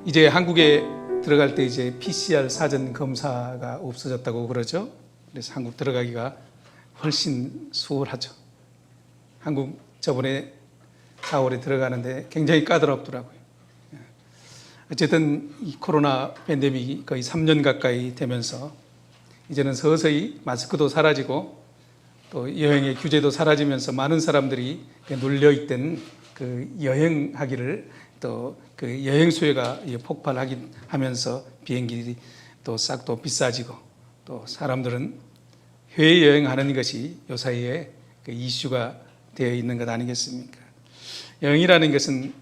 이제 한국에 들어갈 때 이제 PCR 사전 검사가 없어졌다고 그러죠. 그래서 한국 들어가기가 훨씬 수월하죠. 한국 저번에 4월에 들어가는데 굉장히 까다롭더라고요. 어쨌든 이 코로나 팬데믹이 거의 3년 가까이 되면서 이제는 서서히 마스크도 사라지고 또 여행의 규제도 사라지면서 많은 사람들이 눌려있던 그 여행하기를 또 그 여행 수요가 폭발하면서 비행기 또 싹 또 비싸지고 또 사람들은 해외 여행하는 것이 요 사이에 그 이슈가 되어 있는 것 아니겠습니까? 여행이라는 것은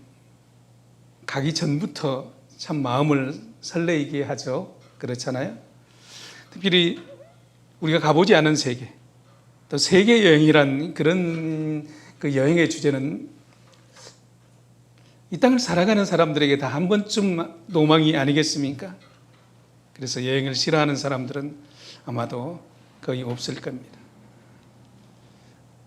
가기 전부터 참 마음을 설레이게 하죠. 그렇잖아요. 특별히 우리가 가보지 않은 세계, 또 세계 여행이란 그런 그 여행의 주제는 이 땅을 살아가는 사람들에게 다 한 번쯤 로망이 아니겠습니까? 그래서 여행을 싫어하는 사람들은 아마도 거의 없을 겁니다.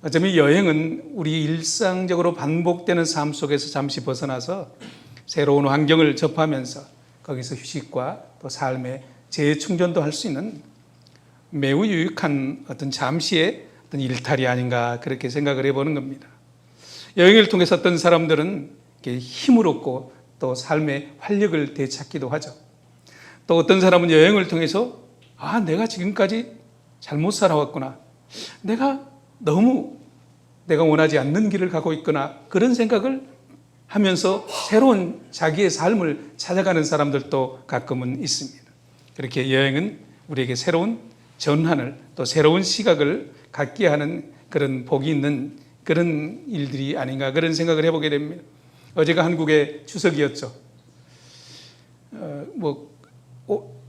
어쩌면 여행은 우리 일상적으로 반복되는 삶 속에서 잠시 벗어나서 새로운 환경을 접하면서 거기서 휴식과 또 삶의 재충전도 할 수 있는 매우 유익한 어떤 잠시의 어떤 일탈이 아닌가 그렇게 생각을 해보는 겁니다. 여행을 통해서 어떤 사람들은 힘을 얻고 또 삶의 활력을 되찾기도 하죠. 또 어떤 사람은 여행을 통해서 내가 지금까지 잘못 살아왔구나. 내가 원하지 않는 길을 가고 있구나. 그런 생각을 하면서 새로운 자기의 삶을 찾아가는 사람들도 가끔은 있습니다. 그렇게 여행은 우리에게 새로운 전환을 또 새로운 시각을 갖게 하는 그런 복이 있는 그런 일들이 아닌가 그런 생각을 해보게 됩니다. 어제가 한국의 추석이었죠.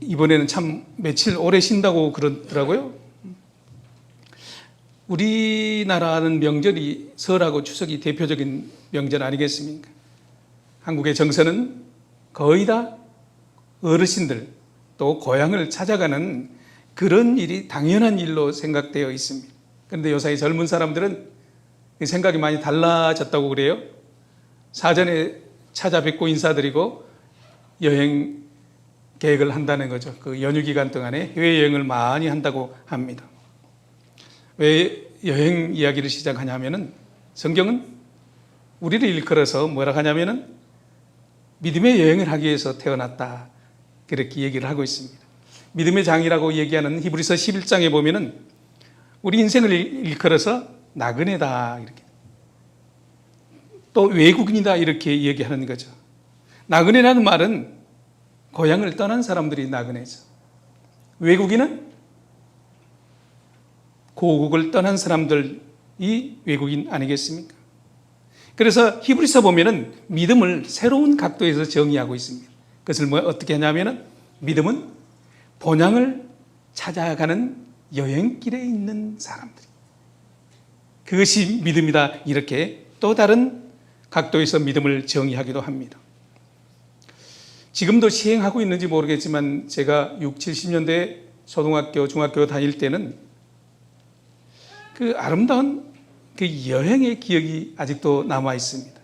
이번에는 참 며칠 오래 쉰다고 그러더라고요. 우리나라는 명절이 설하고 추석이 대표적인 명절 아니겠습니까? 한국의 정서는 거의 다 어르신들 또 고향을 찾아가는 그런 일이 당연한 일로 생각되어 있습니다. 그런데 요사이 젊은 사람들은 생각이 많이 달라졌다고 그래요. 사전에 찾아뵙고 인사드리고 여행 계획을 한다는 거죠. 그 연휴 기간 동안에 해외여행을 많이 한다고 합니다. 왜 여행 이야기를 시작하냐면은 성경은 우리를 일컬어서 뭐라 하냐면은 믿음의 여행을 하기 위해서 태어났다. 그렇게 얘기를 하고 있습니다. 믿음의 장이라고 얘기하는 히브리서 11장에 보면은 우리 인생을 일컬어서 나그네다. 이렇게. 또 외국인이다. 이렇게 얘기하는 거죠. 나그네라는 말은 고향을 떠난 사람들이 나그네죠. 외국인은 고국을 떠난 사람들이 외국인 아니겠습니까? 그래서 히브리서 보면은 믿음을 새로운 각도에서 정의하고 있습니다. 그것을 어떻게 하냐면은 믿음은 본향을 찾아가는 여행길에 있는 사람들. 그것이 믿음이다. 이렇게 또 다른 각도에서 믿음을 정의하기도 합니다. 지금도 시행하고 있는지 모르겠지만 제가 60, 70년대 초등학교, 중학교 다닐 때는 그 아름다운 그 여행의 기억이 아직도 남아 있습니다.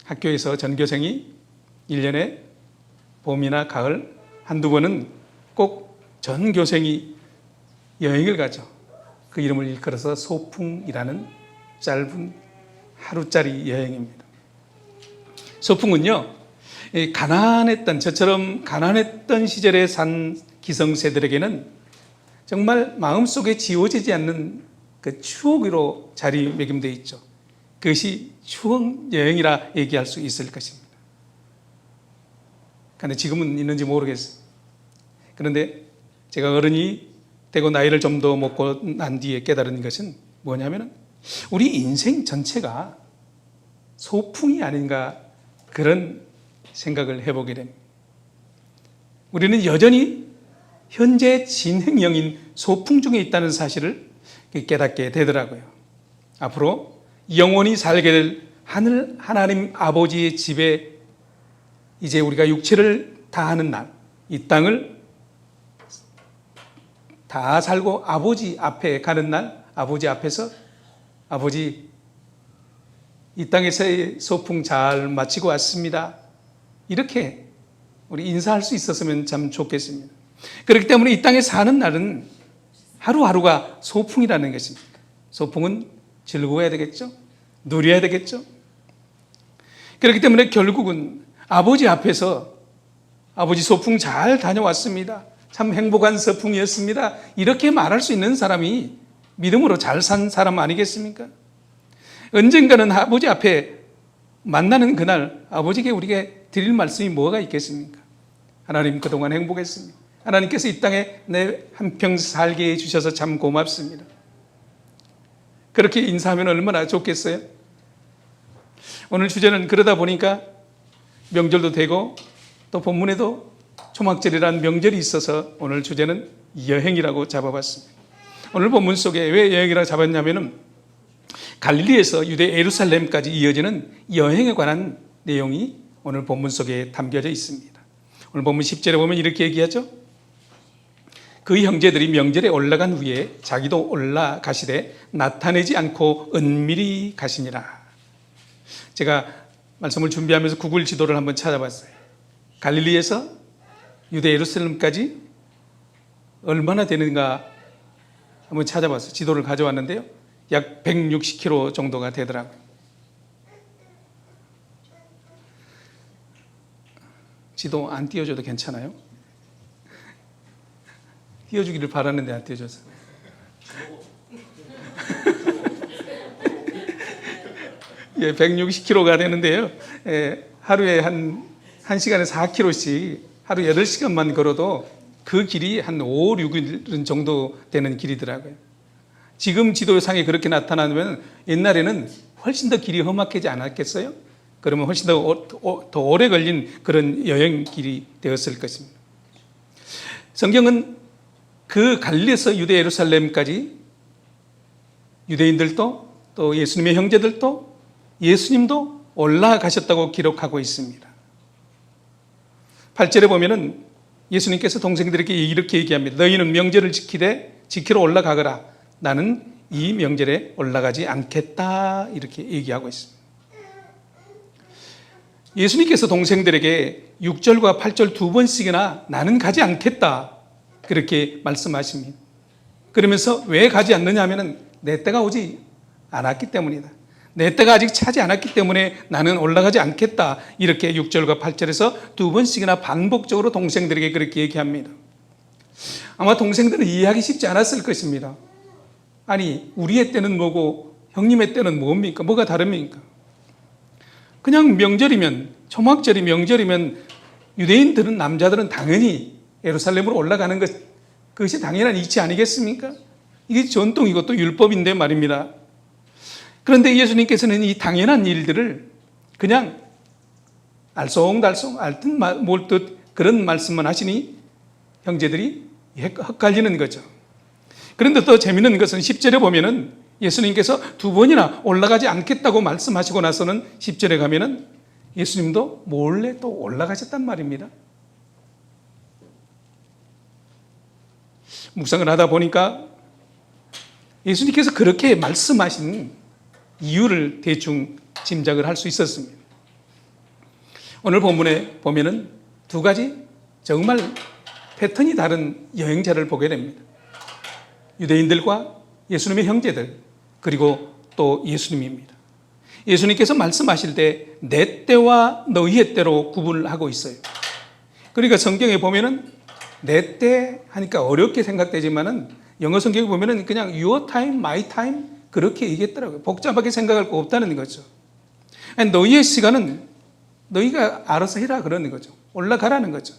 학교에서 전교생이 1년에 봄이나 가을 한두 번은 꼭 전교생이 여행을 가죠. 그 이름을 일컬어서 소풍이라는 짧은 하루짜리 여행입니다. 소풍은요, 저처럼 가난했던 시절에 산 기성세들에게는 정말 마음속에 지워지지 않는 그 추억으로 자리매김되어 있죠. 그것이 추억 여행이라 얘기할 수 있을 것입니다. 그런데 지금은 있는지 모르겠어요. 그런데 제가 어른이 되고 나이를 좀 더 먹고 난 뒤에 깨달은 것은 뭐냐면 우리 인생 전체가 소풍이 아닌가 그런 생각을 해보게 됩니다. 우리는 여전히 현재 진행형인 소풍 중에 있다는 사실을 깨닫게 되더라고요. 앞으로 영원히 살게 될 하나님 아버지의 집에 이제 우리가 육체를 다하는 날, 이 땅을 다 살고 아버지 앞에 가는 날, 아버지 앞에서 아버지 이 땅에서의 소풍 잘 마치고 왔습니다. 이렇게 우리 인사할 수 있었으면 참 좋겠습니다. 그렇기 때문에 이 땅에 사는 날은 하루하루가 소풍이라는 것입니다. 소풍은 즐거워야 되겠죠? 누려야 되겠죠? 그렇기 때문에 결국은 아버지 앞에서 아버지 소풍 잘 다녀왔습니다. 참 행복한 소풍이었습니다. 이렇게 말할 수 있는 사람이 믿음으로 잘 산 사람 아니겠습니까? 언젠가는 아버지 앞에 만나는 그날 아버지께 우리가 드릴 말씀이 뭐가 있겠습니까? 하나님 그동안 행복했습니다. 하나님께서 이 땅에 내 한평생 살게 해주셔서 참 고맙습니다. 그렇게 인사하면 얼마나 좋겠어요? 오늘 주제는 그러다 보니까 명절도 되고 또 본문에도 초막절이라는 명절이 있어서 오늘 주제는 여행이라고 잡아봤습니다. 오늘 본문 속에 왜 여행이라고 잡았냐면은 갈릴리에서 유대 예루살렘까지 이어지는 여행에 관한 내용이 오늘 본문 속에 담겨져 있습니다. 오늘 본문 10절에 보면 이렇게 얘기하죠. 그 형제들이 명절에 올라간 후에 자기도 올라가시되 나타내지 않고 은밀히 가시니라. 제가 말씀을 준비하면서 구글 지도를 한번 찾아봤어요. 갈릴리에서 유대 예루살렘까지 얼마나 되는가 한번 찾아봤어요. 지도를 가져왔는데요. 약 160km 정도가 되더라고요. 지도 안 띄워줘도 괜찮아요? 띄워주기를 바랐는데 안 띄워줘서. 예, 160km가 되는데요. 하루에 한 1시간에 4km씩 하루 8시간만 걸어도 그 길이 한 5, 6일 정도 되는 길이더라고요. 지금 지도상에 그렇게 나타나면 옛날에는 훨씬 더 길이 험악하지 않았겠어요? 그러면 훨씬 더 오래 걸린 그런 여행 길이 되었을 것입니다. 성경은 그 갈릴리에서 유대 예루살렘까지 유대인들도 또 예수님의 형제들도 예수님도 올라가셨다고 기록하고 있습니다. 8절에 보면은 예수님께서 동생들에게 이렇게 얘기합니다. 너희는 명절을 지키러 올라가거라. 나는 이 명절에 올라가지 않겠다. 이렇게 얘기하고 있습니다. 예수님께서 동생들에게 6절과 8절 두 번씩이나 나는 가지 않겠다. 그렇게 말씀하십니다. 그러면서 왜 가지 않느냐 하면은 내 때가 오지 않았기 때문이다. 내 때가 아직 차지 않았기 때문에 나는 올라가지 않겠다. 이렇게 6절과 8절에서 두 번씩이나 반복적으로 동생들에게 그렇게 얘기합니다. 아마 동생들은 이해하기 쉽지 않았을 것입니다. 아니, 우리의 때는 뭐고 형님의 때는 뭡니까? 뭐가 다릅니까? 그냥 명절이면, 초막절이 명절이면 유대인들은, 남자들은 당연히 예루살렘으로 올라가는 그것이 당연한 이치 아니겠습니까? 이게 전통이고 또 율법인데 말입니다. 그런데 예수님께서는 이 당연한 일들을 그냥 알쏭달쏭 알듯 몰듯 그런 말씀만 하시니 형제들이 헷갈리는 거죠. 그런데 또 재미있는 것은 10절에 보면은 예수님께서 두 번이나 올라가지 않겠다고 말씀하시고 나서는 10절에 가면은 예수님도 몰래 또 올라가셨단 말입니다. 묵상을 하다 보니까 예수님께서 그렇게 말씀하신 이유를 대충 짐작을 할 수 있었습니다. 오늘 본문에 보면은 두 가지 정말 패턴이 다른 여행자를 보게 됩니다. 유대인들과 예수님의 형제들, 그리고 또 예수님입니다. 예수님께서 말씀하실 때 내 때와 너희의 때로 구분을 하고 있어요. 그러니까 성경에 보면은 내 때 하니까 어렵게 생각되지만은 영어 성경에 보면은 그냥 your time, my time 그렇게 얘기했더라고요. 복잡하게 생각할 거 없다는 거죠. 아니, 너희의 시간은 너희가 알아서 해라 그러는 거죠. 올라가라는 거죠.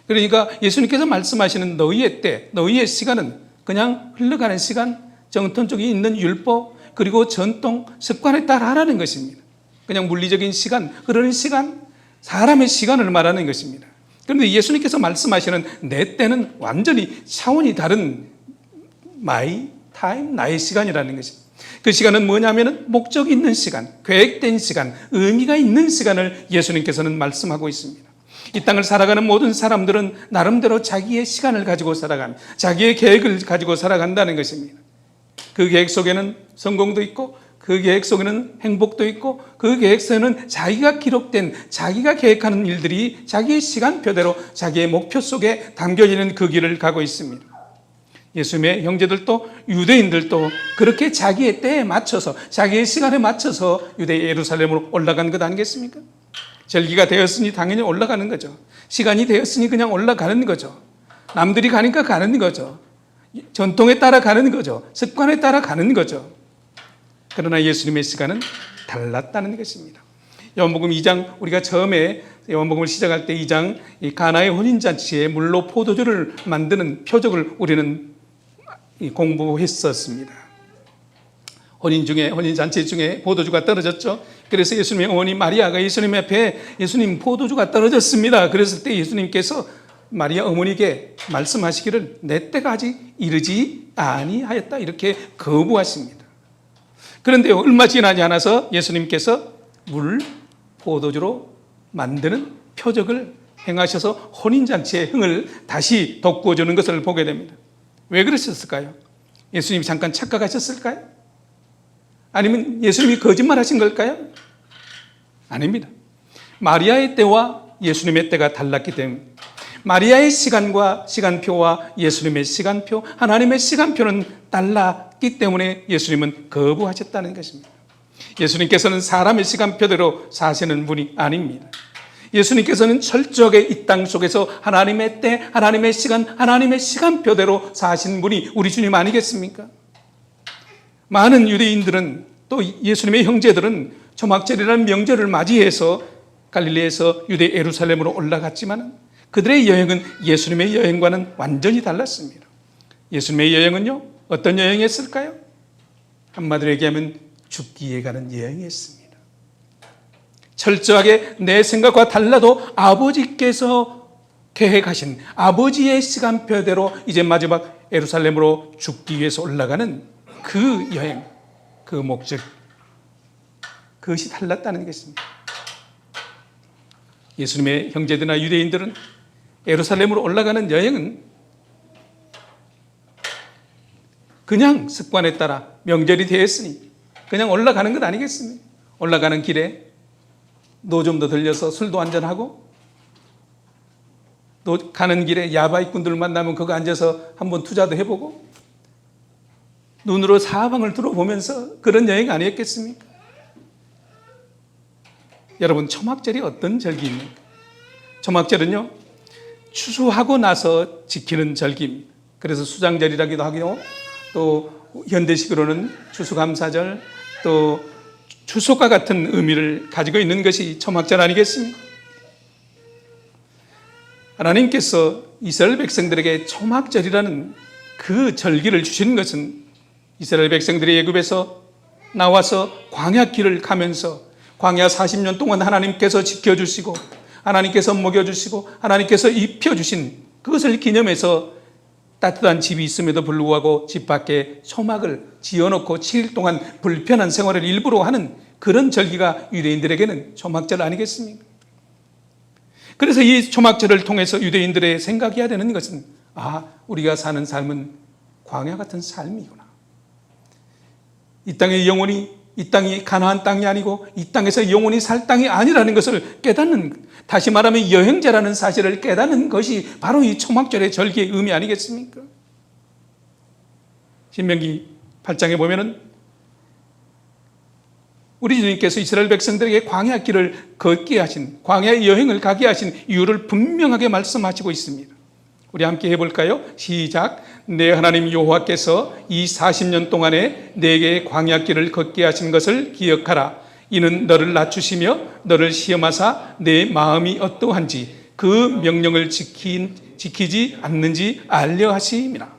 그러니까 예수님께서 말씀하시는 너희의 때, 너희의 시간은 그냥 흘러가는 시간, 정통적인 있는 율법, 그리고 전통, 습관에 따라 하라는 것입니다. 그냥 물리적인 시간, 흐르는 시간, 사람의 시간을 말하는 것입니다. 그런데 예수님께서 말씀하시는 내 때는 완전히 차원이 다른 my time, 나의 시간이라는 것입니다. 그 시간은 뭐냐면은 목적 있는 시간, 계획된 시간, 의미가 있는 시간을 예수님께서는 말씀하고 있습니다. 이 땅을 살아가는 모든 사람들은 나름대로 자기의 시간을 가지고 살아갑니다. 자기의 계획을 가지고 살아간다는 것입니다. 그 계획 속에는 성공도 있고 그 계획 속에는 행복도 있고 그 계획 속에는 자기가 기록된 자기가 계획하는 일들이 자기의 시간표대로 자기의 목표 속에 담겨지는 그 길을 가고 있습니다. 예수님의 형제들도 유대인들도 그렇게 자기의 때에 맞춰서 자기의 시간에 맞춰서 유대 예루살렘으로 올라간 것 아니겠습니까? 절기가 되었으니 당연히 올라가는 거죠. 시간이 되었으니 그냥 올라가는 거죠. 남들이 가니까 가는 거죠. 전통에 따라 가는 거죠. 습관에 따라 가는 거죠. 그러나 예수님의 시간은 달랐다는 것입니다. 요한복음 2장, 우리가 처음에 요한복음을 시작할 때 2장 이 가나의 혼인잔치에 물로 포도주를 만드는 표적을 우리는 공부했었습니다. 혼인잔치 중에 포도주가 떨어졌죠. 그래서 예수님의 어머니 마리아가 예수님 앞에 예수님 포도주가 떨어졌습니다. 그랬을 때 예수님께서 마리아 어머니에게 말씀하시기를 내 때가 아직 이르지 아니하였다 이렇게 거부하십니다. 그런데 얼마 지나지 않아서 예수님께서 물 포도주로 만드는 표적을 행하셔서 혼인잔치의 흥을 다시 돋구어주는 것을 보게 됩니다. 왜 그러셨을까요? 예수님이 잠깐 착각하셨을까요? 아니면 예수님이 거짓말하신 걸까요? 아닙니다. 마리아의 때와 예수님의 때가 달랐기 때문에 마리아의 시간과 시간표와 예수님의 시간표, 하나님의 시간표는 달랐기 때문에 예수님은 거부하셨다는 것입니다. 예수님께서는 사람의 시간표대로 사시는 분이 아닙니다. 예수님께서는 철저하게 이 땅 속에서 하나님의 때, 하나님의 시간, 하나님의 시간표대로 사신 분이 우리 주님 아니겠습니까? 많은 유대인들은 또 예수님의 형제들은 초막절이라는 명절을 맞이해서 갈릴리에서 유대 예루살렘으로 올라갔지만 그들의 여행은 예수님의 여행과는 완전히 달랐습니다. 예수님의 여행은요, 어떤 여행이었을까요? 한마디로 얘기하면 죽기에 가는 여행이었습니다. 철저하게 내 생각과 달라도 아버지께서 계획하신 아버지의 시간표대로 이제 마지막 예루살렘으로 죽기 위해서 올라가는 그 여행, 그 목적, 그것이 달랐다는 것입니다. 예수님의 형제들이나 유대인들은 예루살렘으로 올라가는 여행은 그냥 습관에 따라 명절이 되었으니 그냥 올라가는 것 아니겠습니까? 올라가는 길에 노점도 들려서 술도 한잔하고 또 가는 길에 야바이꾼들 만나면 거기 앉아서 한번 투자도 해보고 눈으로 사방을 둘러보면서 그런 여행 아니었겠습니까? 여러분, 초막절이 어떤 절기입니까? 초막절은요, 추수하고 나서 지키는 절기입니다. 그래서 수장절이라기도 하고 또 현대식으로는 추수감사절 또 추석과 같은 의미를 가지고 있는 것이 초막절 아니겠습니까? 하나님께서 이스라엘 백성들에게 초막절이라는 그 절기를 주신 것은 이스라엘 백성들이 애굽에서 나와서 광야 길을 가면서 광야 40년 동안 하나님께서 지켜주시고 하나님께서 먹여주시고 하나님께서 입혀주신 그것을 기념해서 따뜻한 집이 있음에도 불구하고 집 밖에 초막을 지어놓고 7일 동안 불편한 생활을 일부러 하는 그런 절기가 유대인들에게는 초막절 아니겠습니까? 그래서 이 초막절을 통해서 유대인들의 생각해야 되는 것은 우리가 사는 삶은 광야 같은 삶이구나. 이 땅의 영혼이 이 땅이 가나안 땅이 아니고 이 땅에서 영원히 살 땅이 아니라는 것을 깨닫는, 다시 말하면 여행자라는 사실을 깨닫는 것이 바로 이 초막절의 절기의 의미 아니겠습니까? 신명기 8장에 보면은 우리 주님께서 이스라엘 백성들에게 광야 길을 걷게 하신, 광야의 여행을 가게 하신 이유를 분명하게 말씀하시고 있습니다. 우리 함께 해볼까요? 시작. 내 하나님 여호와께서 이 40년 동안에 내게 광야 길을 걷게 하신 것을 기억하라. 이는 너를 낮추시며 너를 시험하사 내 마음이 어떠한지 그 명령을 지키지 않는지 알려 하심이라.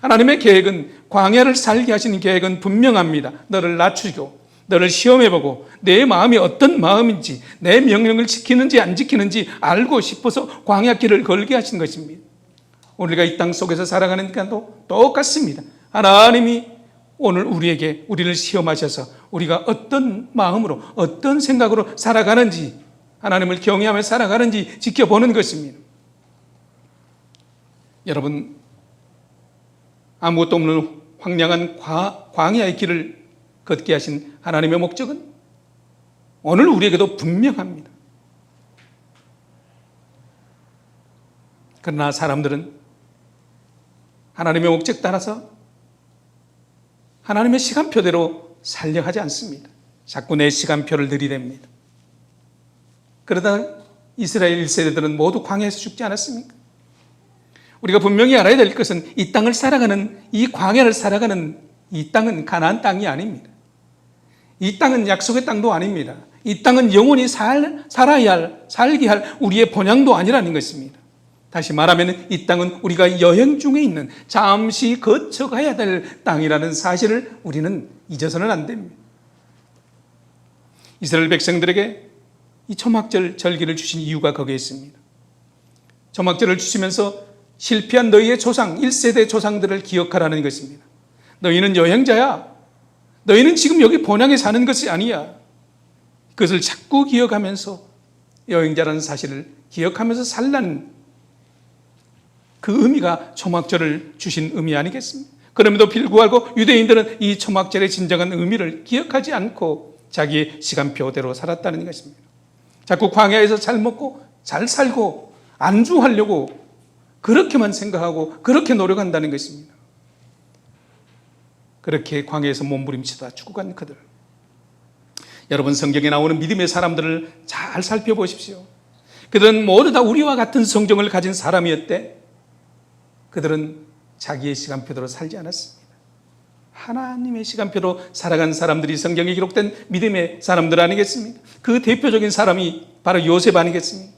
하나님의 계획은, 광야를 살게 하시는 계획은 분명합니다. 너를 낮추고 너를 시험해보고 내 마음이 어떤 마음인지, 내 명령을 지키는지 안 지키는지 알고 싶어서 광야 길을 걸게 하신 것입니다. 우리가 이 땅 속에서 살아가니까도 똑같습니다. 하나님이 오늘 우리를 시험하셔서 우리가 어떤 마음으로 어떤 생각으로 살아가는지, 하나님을 경외하며 살아가는지 지켜보는 것입니다. 여러분, 아무것도 없는 황량한 광야의 길을 걷게 하신 하나님의 목적은 오늘 우리에게도 분명합니다. 그러나 사람들은 하나님의 목적 따라서 하나님의 시간표대로 살려 하지 않습니다. 자꾸 내 시간표를 들이댑니다. 그러다 이스라엘 1세대들은 모두 광야에서 죽지 않았습니까? 우리가 분명히 알아야 될 것은 이 땅을 살아가는, 이 광야를 살아가는 이 땅은 가나안 땅이 아닙니다. 이 땅은 약속의 땅도 아닙니다. 이 땅은 영원히 살게 할 우리의 본향도 아니라는 것입니다. 다시 말하면 이 땅은 우리가 여행 중에 있는, 잠시 거쳐가야 될 땅이라는 사실을 우리는 잊어서는 안 됩니다. 이스라엘 백성들에게 이 초막절 절기를 주신 이유가 거기에 있습니다. 초막절을 주시면서 실패한 너희의 조상, 1세대 조상들을 기억하라는 것입니다. 너희는 여행자야. 너희는 지금 여기 본향에 사는 것이 아니야. 그것을 자꾸 기억하면서 여행자라는 사실을 기억하면서 살라는 그 의미가 초막절을 주신 의미 아니겠습니까? 그럼에도 불구하고 유대인들은 이 초막절의 진정한 의미를 기억하지 않고 자기의 시간표대로 살았다는 것입니다. 자꾸 광야에서 잘 먹고 잘 살고 안주하려고 그렇게만 생각하고 그렇게 노력한다는 것입니다. 그렇게 광야에서 몸부림치다 죽어간 그들. 여러분, 성경에 나오는 믿음의 사람들을 잘 살펴보십시오. 그들은 모두 다 우리와 같은 성정을 가진 사람이었대. 그들은 자기의 시간표대로 살지 않았습니다. 하나님의 시간표로 살아간 사람들이 성경에 기록된 믿음의 사람들 아니겠습니까? 그 대표적인 사람이 바로 요셉 아니겠습니까?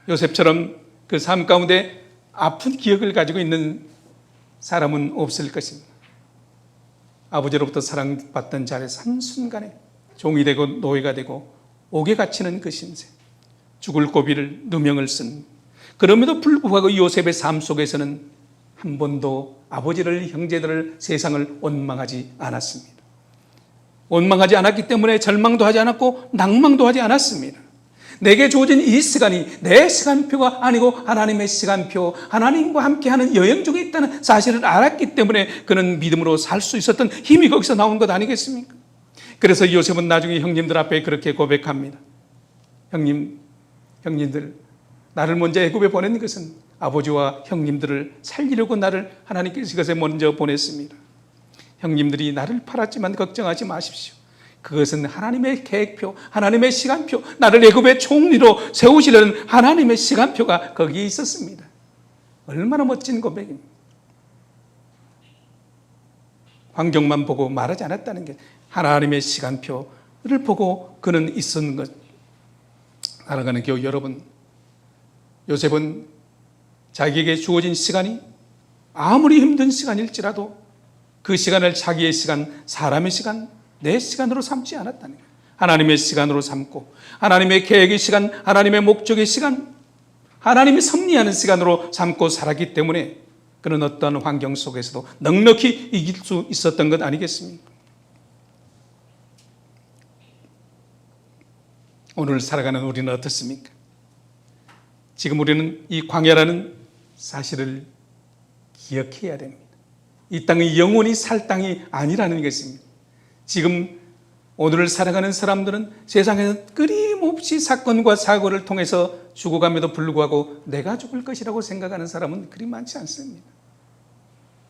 요셉처럼 그 삶 가운데 아픈 기억을 가지고 있는 사람은 없을 것입니다. 아버지로부터 사랑받던 자리에서 한순간에 종이 되고 노예가 되고 옥에 갇히는 그 신세, 죽을 고비를 누명을 쓴, 그럼에도 불구하고 요셉의 삶 속에서는 한 번도 아버지를, 형제들을, 세상을 원망하지 않았습니다. 원망하지 않았기 때문에 절망도 하지 않았고 낭망도 하지 않았습니다. 내게 주어진 이 시간이 내 시간표가 아니고 하나님의 시간표, 하나님과 함께하는 여행 중에 있다는 사실을 알았기 때문에 그는 믿음으로 살 수 있었던 힘이 거기서 나온 것 아니겠습니까? 그래서 요셉은 나중에 형님들 앞에 그렇게 고백합니다. 형님들, 나를 먼저 애굽에 보낸 것은 아버지와 형님들을 살리려고 나를 하나님께서 이것에 먼저 보냈습니다. 형님들이 나를 팔았지만 걱정하지 마십시오. 그것은 하나님의 계획표, 하나님의 시간표, 나를 애굽의 총리로 세우시려는 하나님의 시간표가 거기에 있었습니다. 얼마나 멋진 고백입니다. 환경만 보고 말하지 않았다는 게 하나님의 시간표를 보고 그는 있었는 것. 사랑하는 교우 여러분, 요셉은 자기에게 주어진 시간이 아무리 힘든 시간일지라도 그 시간을 자기의 시간, 사람의 시간, 내 시간으로 삼지 않았다는 거예요. 하나님의 시간으로 삼고 하나님의 계획의 시간, 하나님의 목적의 시간, 하나님이 섭리하는 시간으로 삼고 살았기 때문에 그는 어떠한 환경 속에서도 넉넉히 이길 수 있었던 것 아니겠습니까? 오늘 살아가는 우리는 어떻습니까? 지금 우리는 이 광야라는 사실을 기억해야 됩니다. 이 땅이 영원히 살 땅이 아니라는 것입니다. 지금 오늘을 살아가는 사람들은 세상에서 끊임없이 사건과 사고를 통해서 죽어감에도 불구하고 내가 죽을 것이라고 생각하는 사람은 그리 많지 않습니다.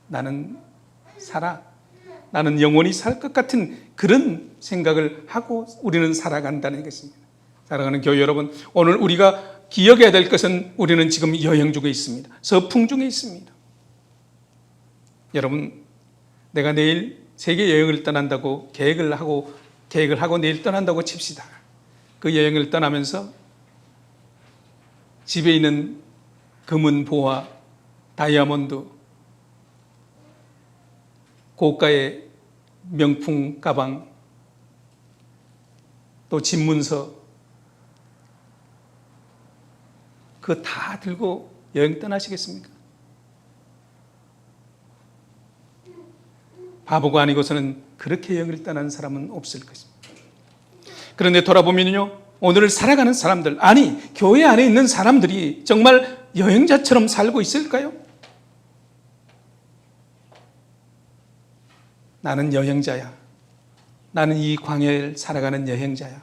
나는 살아, 나는 영원히 살 것 같은 그런 생각을 하고 우리는 살아간다는 것입니다. 사랑하는 교회 여러분, 오늘 우리가 기억해야 될 것은 우리는 지금 여행 중에 있습니다. 서풍 중에 있습니다. 여러분, 내가 내일 세계 여행을 떠난다고 계획을 하고 내일 떠난다고 칩시다. 그 여행을 떠나면서 집에 있는 금은 보화, 다이아몬드, 고가의 명품 가방, 또 집문서, 그거 다 들고 여행 떠나시겠습니까? 바보가 아니고서는 그렇게 여행을 떠나는 사람은 없을 것입니다. 그런데 돌아보면요, 오늘을 살아가는 사람들, 아니 교회 안에 있는 사람들이 정말 여행자처럼 살고 있을까요? 나는 여행자야. 나는 이 광야를 살아가는 여행자야.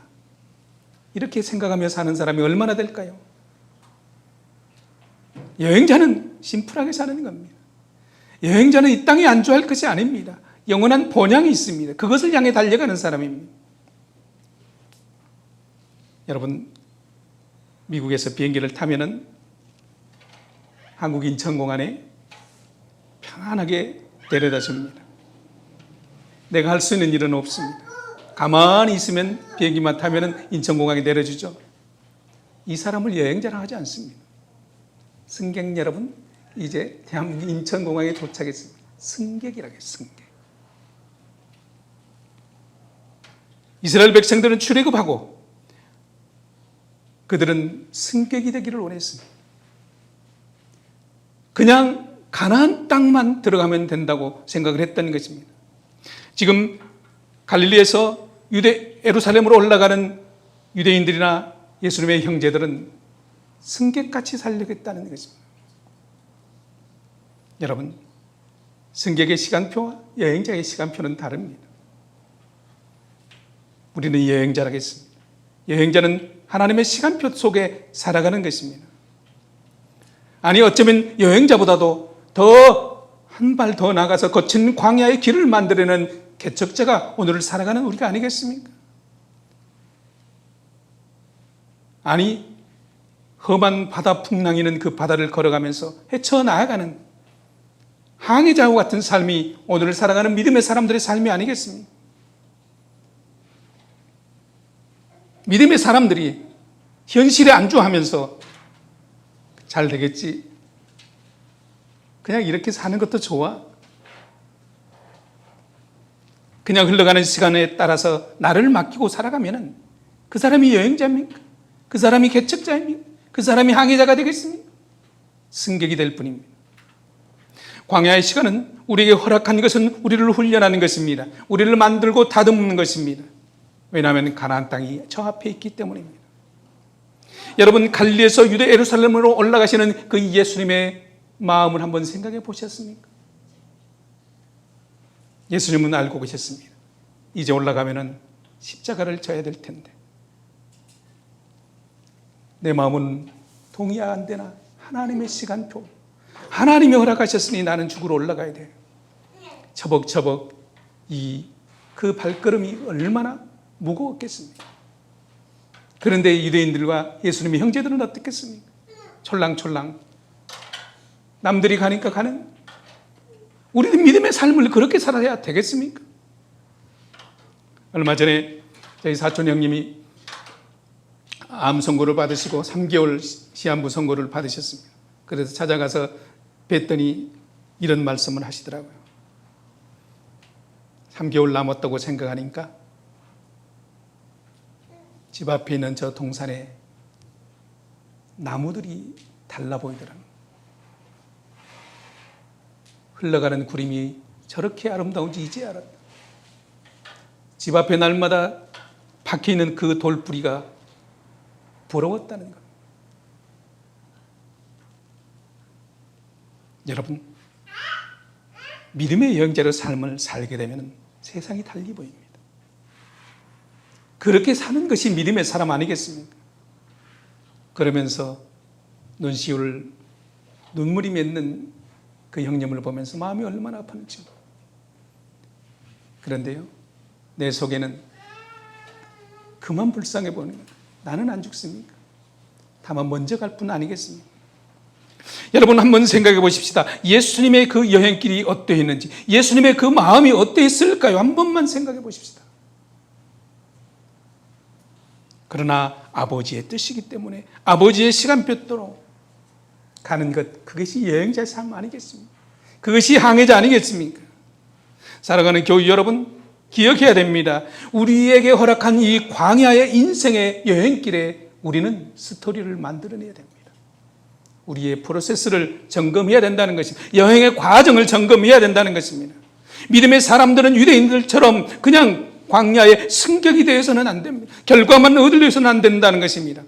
이렇게 생각하며 사는 사람이 얼마나 될까요? 여행자는 심플하게 사는 겁니다. 여행자는 이 땅에 안주할 것이 아닙니다. 영원한 본향이 있습니다. 그것을 향해 달려가는 사람입니다. 여러분, 미국에서 비행기를 타면은 한국 인천공항에 편안하게 데려다 줍니다. 내가 할 수 있는 일은 없습니다. 가만히 있으면 비행기만 타면은 인천공항에 내려주죠. 이 사람을 여행자라 하지 않습니다. 승객 여러분, 이제 대한민국 인천공항에 도착했습니다. 승객이라고 해요, 승객. 이스라엘 백성들은 출애굽하고 그들은 승객이 되기를 원했습니다. 그냥 가나안 땅만 들어가면 된다고 생각을 했던 것입니다. 지금 갈릴리에서 예루살렘으로 올라가는 유대인들이나 예수님의 형제들은 승객같이 살려고 했다는 것입니다. 여러분, 승객의 시간표와 여행자의 시간표는 다릅니다. 우리는 여행자라겠습니다. 여행자는 하나님의 시간표 속에 살아가는 것입니다. 아니, 어쩌면 여행자보다도 더 한 발 더 나가서 거친 광야의 길을 만들어내는 개척자가 오늘을 살아가는 우리가 아니겠습니까? 아니, 험한 바다 풍랑이는 그 바다를 걸어가면서 헤쳐나가는 항해자와 같은 삶이 오늘을 살아가는 믿음의 사람들의 삶이 아니겠습니까? 믿음의 사람들이 현실에 안주하면서 잘 되겠지, 그냥 이렇게 사는 것도 좋아, 그냥 흘러가는 시간에 따라서 나를 맡기고 살아가면 그 사람이 여행자입니까? 그 사람이 개척자입니까? 그 사람이 항해자가 되겠습니까? 승객이 될 뿐입니다. 광야의 시간은 우리에게 허락한 것은 우리를 훈련하는 것입니다. 우리를 만들고 다듬는 것입니다. 왜냐하면 가나안 땅이 저 앞에 있기 때문입니다. 여러분, 갈릴리에서 유대 예루살렘으로 올라가시는 그 예수님의 마음을 한번 생각해 보셨습니까? 예수님은 알고 계셨습니다. 이제 올라가면은 십자가를 져야 될 텐데 내 마음은 동의 안 되나? 하나님의 시간표, 하나님이 허락하셨으니 나는 죽으러 올라가야 돼. 처벅처벅 그 발걸음이 얼마나 무거웠겠습니까? 그런데 유대인들과 예수님의 형제들은 어떻겠습니까? 촐랑촐랑 남들이 가니까 가는, 우리는 믿음의 삶을 그렇게 살아야 되겠습니까? 얼마 전에 저희 사촌 형님이 암 선고를 받으시고 3개월 시한부 선고를 받으셨습니다. 그래서 찾아가서 뵀더니 이런 말씀을 하시더라고요. 3개월 남았다고 생각하니까 집 앞에 있는 저 동산에 나무들이 달라 보이더라고요. 흘러가는 구름이 저렇게 아름다운지 이제 알았다. 집 앞에 날마다 박혀있는 그 돌뿌리가 부러웠다는 것. 여러분, 믿음의 여행자로 삶을 살게 되면 세상이 달리 보입니다. 그렇게 사는 것이 믿음의 사람 아니겠습니까? 그러면서 눈시울 눈물이 맺는 그 형님을 보면서 마음이 얼마나 아팠는지. 그런데요, 내 속에는 그만 불쌍해 보는 거예요. 나는 안 죽습니까? 다만 먼저 갈 뿐 아니겠습니까? 여러분, 한번 생각해 보십시다. 예수님의 그 여행길이 어떠했는지, 예수님의 그 마음이 어떠했을까요? 한 번만 생각해 보십시다. 그러나 아버지의 뜻이기 때문에 아버지의 시간표대로 가는 것, 그것이 여행자의 삶 아니겠습니까? 그것이 항해자 아니겠습니까? 살아가는 교우 여러분, 기억해야 됩니다. 우리에게 허락한 이 광야의 인생의 여행길에 우리는 스토리를 만들어내야 됩니다. 우리의 프로세스를 점검해야 된다는 것입니다. 여행의 과정을 점검해야 된다는 것입니다. 믿음의 사람들은 유대인들처럼 그냥 광야의 승격이 되어서는 안 됩니다. 결과만 얻으려서는 안 된다는 것입니다.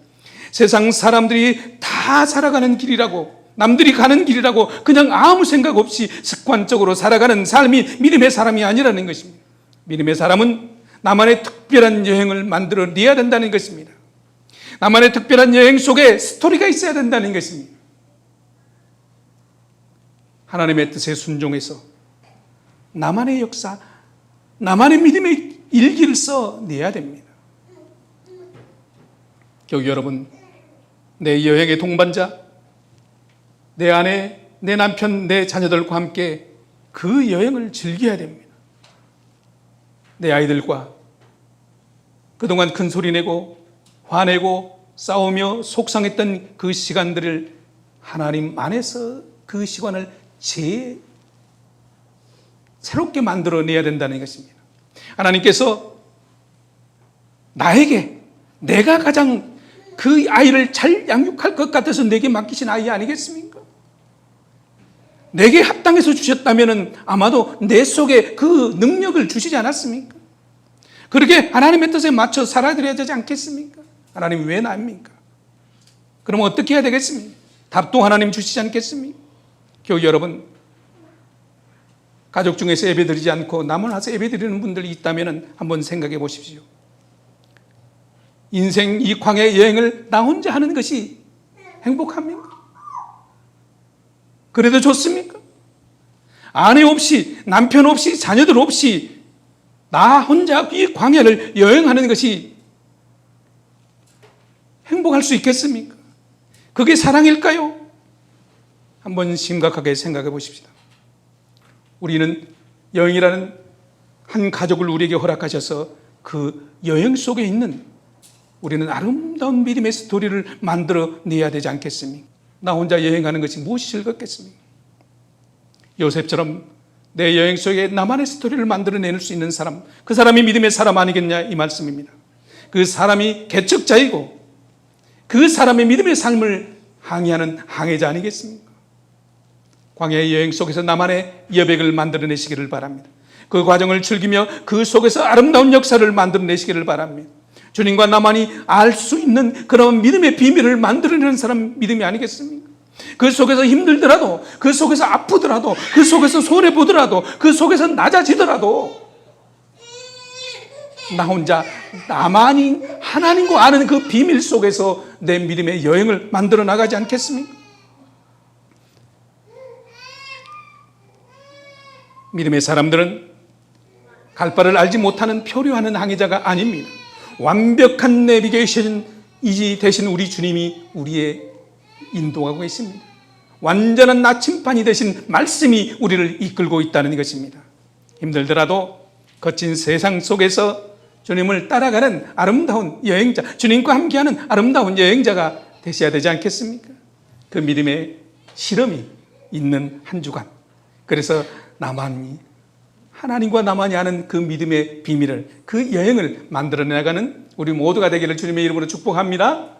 세상 사람들이 다 살아가는 길이라고, 남들이 가는 길이라고 그냥 아무 생각 없이 습관적으로 살아가는 삶이 믿음의 사람이 아니라는 것입니다. 믿음의 사람은 나만의 특별한 여행을 만들어내야 된다는 것입니다. 나만의 특별한 여행 속에 스토리가 있어야 된다는 것입니다. 하나님의 뜻에 순종해서 나만의 역사, 나만의 믿음의 일기를 써내야 됩니다. 교회 여러분, 내 여행의 동반자, 내 아내, 내 남편, 내 자녀들과 함께 그 여행을 즐겨야 됩니다. 내 아이들과 그동안 큰 소리 내고 화내고 싸우며 속상했던 그 시간들을 하나님 안에서 그 시간을 새롭게 만들어내야 된다는 것입니다. 하나님께서 나에게 내가 가장 그 아이를 잘 양육할 것 같아서 내게 맡기신 아이 아니겠습니까? 내게 합당해서 주셨다면 아마도 내 속에 그 능력을 주시지 않았습니까? 그렇게 하나님의 뜻에 맞춰 살아드려야 되지 않겠습니까? 하나님 왜 나입니까? 그럼 어떻게 해야 되겠습니까? 답도 하나님 주시지 않겠습니까? 교회 여러분, 가족 중에서 예배드리지 않고 남을 와서 예배드리는 분들이 있다면 한번 생각해 보십시오. 인생 이 광야 여행을 나 혼자 하는 것이 행복합니까? 그래도 좋습니까? 아내 없이, 남편 없이, 자녀들 없이 나 혼자 이 광야를 여행하는 것이 행복할 수 있겠습니까? 그게 사랑일까요? 한번 심각하게 생각해 보십시다. 우리는 여행이라는 한 가족을 우리에게 허락하셔서 그 여행 속에 있는 우리는 아름다운 믿음의 스토리를 만들어내야 되지 않겠습니까? 나 혼자 여행하는 것이 무엇이 즐겁겠습니까? 요셉처럼 내 여행 속에 나만의 스토리를 만들어낼 수 있는 사람, 그 사람이 믿음의 사람 아니겠냐 이 말씀입니다. 그 사람이 개척자이고 그 사람의 믿음의 삶을 항해하는 항해자 아니겠습니까? 광야의 여행 속에서 나만의 여백을 만들어내시기를 바랍니다. 그 과정을 즐기며 그 속에서 아름다운 역사를 만들어내시기를 바랍니다. 주님과 나만이 알 수 있는 그런 믿음의 비밀을 만들어내는 사람 믿음이 아니겠습니까? 그 속에서 힘들더라도, 그 속에서 아프더라도, 그 속에서 손해보더라도, 그 속에서 낮아지더라도 나 혼자 나만이 하나님과 아는 그 비밀 속에서 내 믿음의 여행을 만들어 나가지 않겠습니까? 믿음의 사람들은 갈 바를 알지 못하는 표류하는 항해자가 아닙니다. 완벽한 내비게이션이 되신 우리 주님이 우리의 인도하고 계십니다. 완전한 나침반이 되신 말씀이 우리를 이끌고 있다는 것입니다. 힘들더라도 거친 세상 속에서 주님을 따라가는 아름다운 여행자, 주님과 함께하는 아름다운 여행자가 되셔야 되지 않겠습니까? 그 믿음의 실험이 있는 한 주간, 그래서 나만이 하나님과 나만이 아는 그 믿음의 비밀을, 그 여행을 만들어 나가는 우리 모두가 되기를 주님의 이름으로 축복합니다.